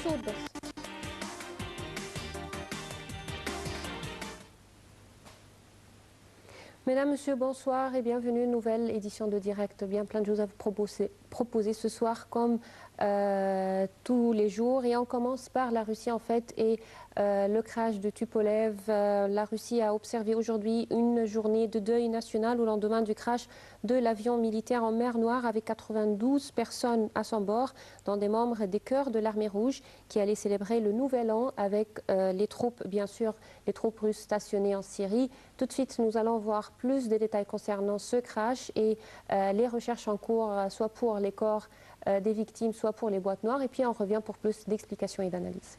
صوت بس. Mesdames, Messieurs, bonsoir et bienvenue à une nouvelle édition de Direct. Bien plein de choses à vous proposer ce soir comme tous les jours. Et on commence par la Russie en fait et le crash de Tupolev. La Russie a observé aujourd'hui une journée de deuil national au lendemain du crash de l'avion militaire en mer Noire avec 92 personnes à son bord, dont des membres des chœurs de l'armée rouge qui allaient célébrer le nouvel an avec les troupes, bien sûr, les troupes russes stationnées en Syrie. Tout de suite, nous allons voir plus de détails concernant ce crash et les recherches en cours, soit pour les corps des victimes, soit pour les boîtes noires. Et puis on revient pour plus d'explications et d'analyses.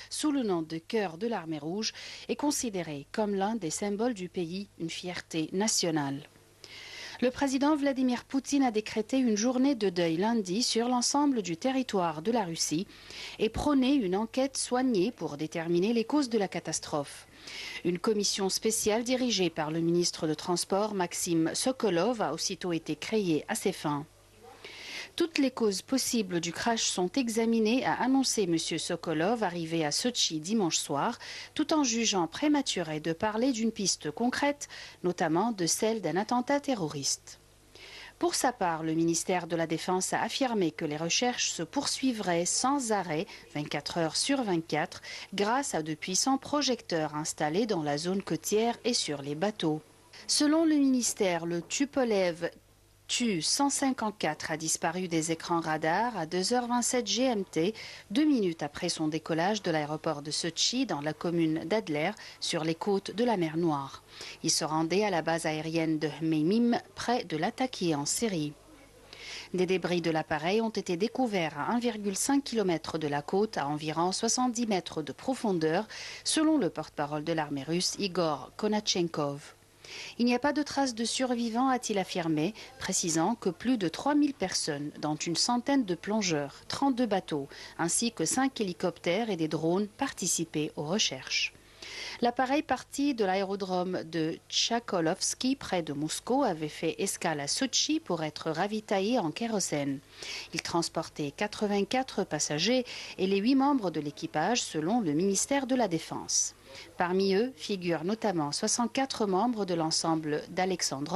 Sous le nom de Chœur de l'Armée rouge, est considéré comme l'un des symboles du pays, une fierté nationale. Le président Vladimir Poutine a décrété une journée de deuil lundi sur l'ensemble du territoire de la Russie et prôné une enquête soignée pour déterminer les causes de la catastrophe. Une commission spéciale dirigée par le ministre de Transport Maxime Sokolov a aussitôt été créée à ces fins. Toutes les causes possibles du crash sont examinées, a annoncé M. Sokolov, arrivé à Sotchi dimanche soir, tout en jugeant prématuré de parler d'une piste concrète, notamment de celle d'un attentat terroriste. Pour sa part, le ministère de la Défense a affirmé que les recherches se poursuivraient sans arrêt, 24 heures sur 24, grâce à de puissants projecteurs installés dans la zone côtière et sur les bateaux. Selon le ministère, le Tupolev Tu-154 a disparu des écrans radars à 2h27 GMT, 2 minutes après son décollage de l'aéroport de Sotchi dans la commune d'Adler, sur les côtes de la mer Noire. Il se rendait à la base aérienne de Hmeimim, près de Latakia en Syrie. Des débris de l'appareil ont été découverts à 1,5 km de la côte, à environ 70 mètres de profondeur, selon le porte-parole de l'armée russe Igor Konachenkov. Il n'y a pas de traces de survivants, a-t-il affirmé, précisant que plus de 3000 personnes, dont une centaine de plongeurs, 32 bateaux, ainsi que 5 hélicoptères et des drones participaient aux recherches. L'appareil parti de l'aérodrome de Tchakolovski, près de Moscou, avait fait escale à Sotchi pour être ravitaillé en kérosène. Il transportait 84 passagers et les 8 membres de l'équipage, selon le ministère de la Défense. Parmi eux figurent notamment 64 membres de l'ensemble d'Alexandrov